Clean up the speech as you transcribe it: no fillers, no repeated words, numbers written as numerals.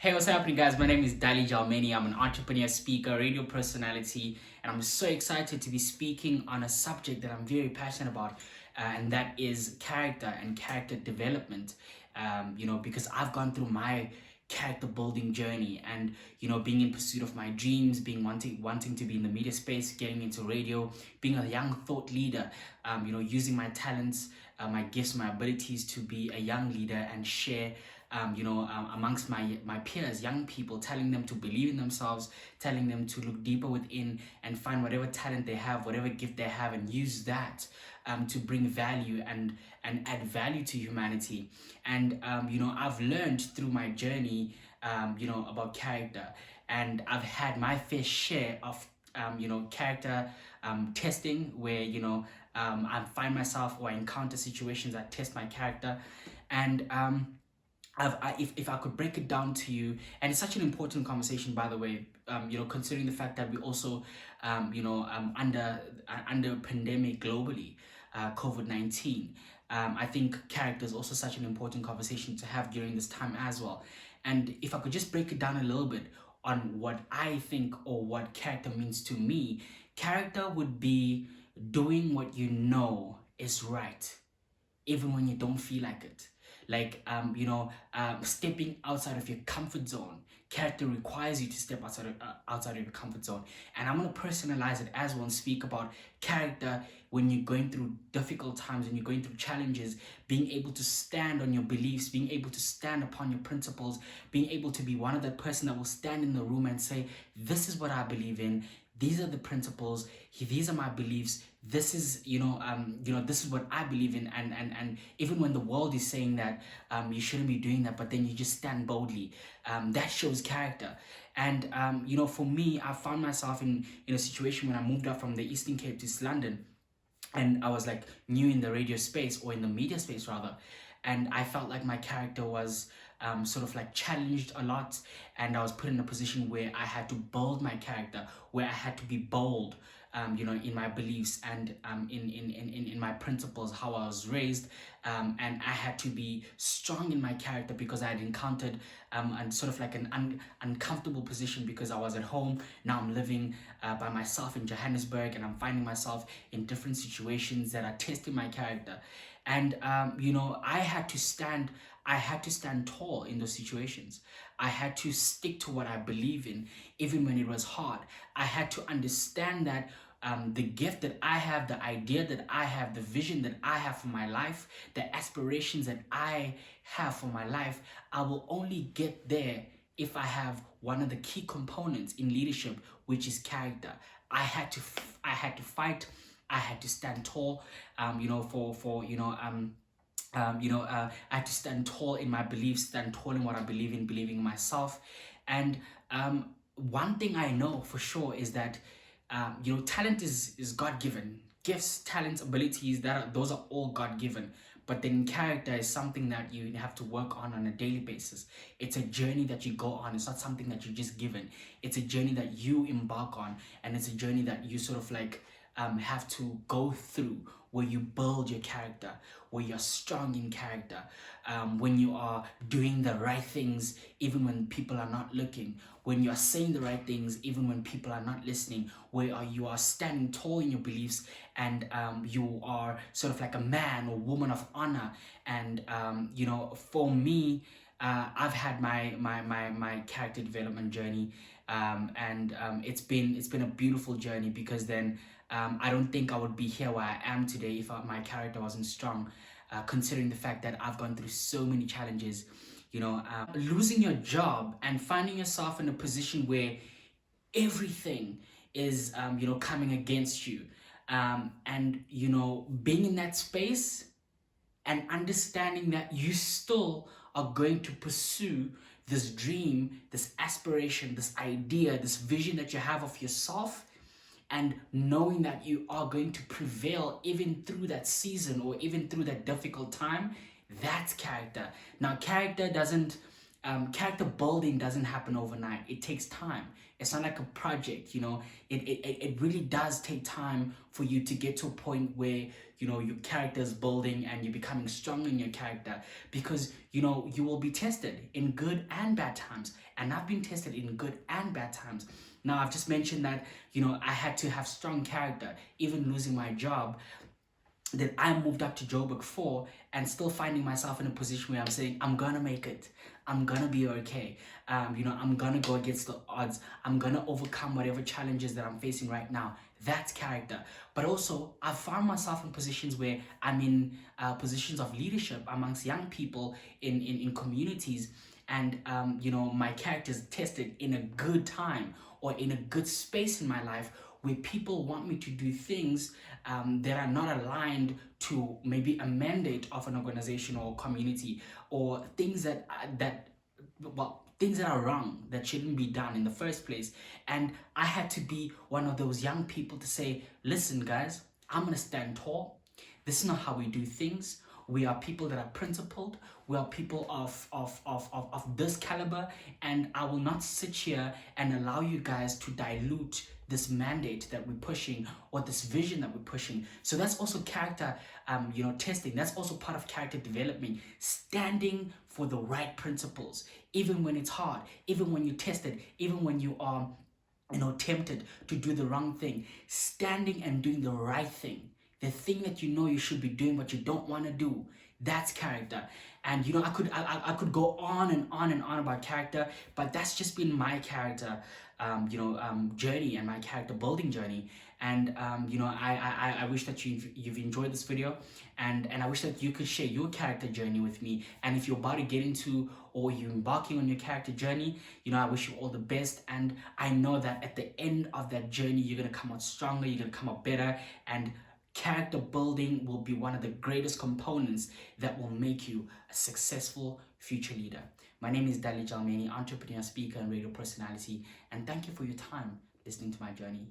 Hey, what's happening, guys? My name is Dali. I'm an entrepreneur, speaker, radio personality, and I'm so excited to be speaking on a subject that I'm very passionate about, and that is character and character development. Because I've gone through my character building journey, and being in pursuit of my dreams, being wanting to be in the media space, getting into radio, being a young thought leader, using my talents, my gifts, my abilities to be a young leader and share amongst my peers, young people, telling them to believe in themselves, telling them to look deeper within and find whatever talent they have, whatever gift they have, and use that to bring value and add value to humanity. And I've learned through my journey, about character, and I've had my fair share of character testing, where I find myself or I encounter situations that test my character. And if I could break it down to you, and it's such an important conversation, by the way, considering the fact that we also, under a pandemic globally, COVID-19. I think character is also such an important conversation to have during this time as well. And if I could just break it down a little bit on what I think or what character means to me, character would be doing what you know is right even when you don't feel like it. Like, stepping outside of your comfort zone. Character requires you to step outside of your comfort zone. And I'm going to personalize it as well and speak about character when you're going through difficult times, when you're going through challenges, being able to stand on your beliefs, being able to stand upon your principles, being able to be one of that person that will stand in the room and say, this is what I believe in. These are the principles. These are my beliefs. This is this is what I believe in. And even when the world is saying that you shouldn't be doing that, but then you just stand boldly. That shows character. And for me, I found myself in a situation when I moved up from the Eastern Cape to East London, and I was like new in the radio space, or in the media space rather, and I felt like my character was sort of like challenged a lot, and I was put in a position where I had to build my character, where I had to be bold, in my beliefs and in my principles, how I was raised, and I had to be strong in my character because I had encountered and sort of like an uncomfortable position because I was at home. Now I'm living by myself in Johannesburg, and I'm finding myself in different situations that are testing my character. And I had to stand tall in those situations. I had to stick to what I believe in, even when it was hard. I had to understand that the gift that I have, the idea that I have, the vision that I have for my life, the aspirations that I have for my life, I will only get there if I have one of the key components in leadership, which is character. I had to fight. I had to stand tall. I had to stand tall in my beliefs, stand tall in what I believe in, believing in myself. And one thing I know for sure is that talent is God given. Gifts, talents, abilities, those are all God given. But then character is something that you have to work on a daily basis. It's a journey that you go on. It's not something that you're just given. It's a journey that you embark on, and it's a journey that you sort of like have to go through, where you build your character, where you're strong in character, when you are doing the right things even when people are not looking, when you are saying the right things even when people are not listening, where you are standing tall in your beliefs, and you are sort of like a man or woman of honor. And for me, I've had my character development journey, and it's been a beautiful journey, because then I don't think I would be here where I am today if my character wasn't strong, considering the fact that I've gone through so many challenges. Losing your job and finding yourself in a position where everything is coming against you, and being in that space and understanding that you still are going to pursue this dream, this aspiration, this idea, this vision that you have of yourself, and knowing that you are going to prevail even through that season or even through that difficult time. That's character. Now, character doesn't character building doesn't happen overnight. It takes time. It's not like a project, you know. It really does take time for you to get to a point where, you know, your character is building and you're becoming strong in your character, because, you know, you will be tested in good and bad times. And I've been tested in good and bad times. Now, I've just mentioned that, you know, I had to have strong character, even losing my job. That I moved up to Joburg 4 and still finding myself in a position where I'm saying, I'm gonna make it. I'm gonna be okay. You know, I'm gonna go against the odds. I'm gonna overcome whatever challenges that I'm facing right now. That's character. But also, I found myself in positions where I'm in positions of leadership amongst young people in communities. And, you know, my character is tested in a good time or in a good space in my life where people want me to do things that are not aligned to maybe a mandate of an organization or community, or things that things that are wrong, that shouldn't be done in the first place. And I had to be one of those young people to say, listen guys, I'm gonna stand tall. This is not how we do things. We are people that are principled. We are people of this caliber, and I will not sit here and allow you guys to dilute this mandate that we're pushing, or this vision that we're pushing. So that's also character, you know, testing. That's also part of character development. Standing for the right principles, even when it's hard, even when you're tested, even when you are, you know, tempted to do the wrong thing. Standing and doing the right thing. The thing that you know you should be doing but you don't want to do. That's character. And you know, I could go on and on and on about character, but that's just been my character journey and my character building journey. And you know, I wish that you've enjoyed this video, and I wish that you could share your character journey with me. And if you're about to get into, or you're embarking on your character journey, you know, I wish you all the best. And I know that at the end of that journey, you're gonna come out stronger, you're gonna come out better, and character building will be one of the greatest components that will make you a successful future leader. My name is Dali, entrepreneur, speaker, and radio personality, and thank you for your time listening to my journey.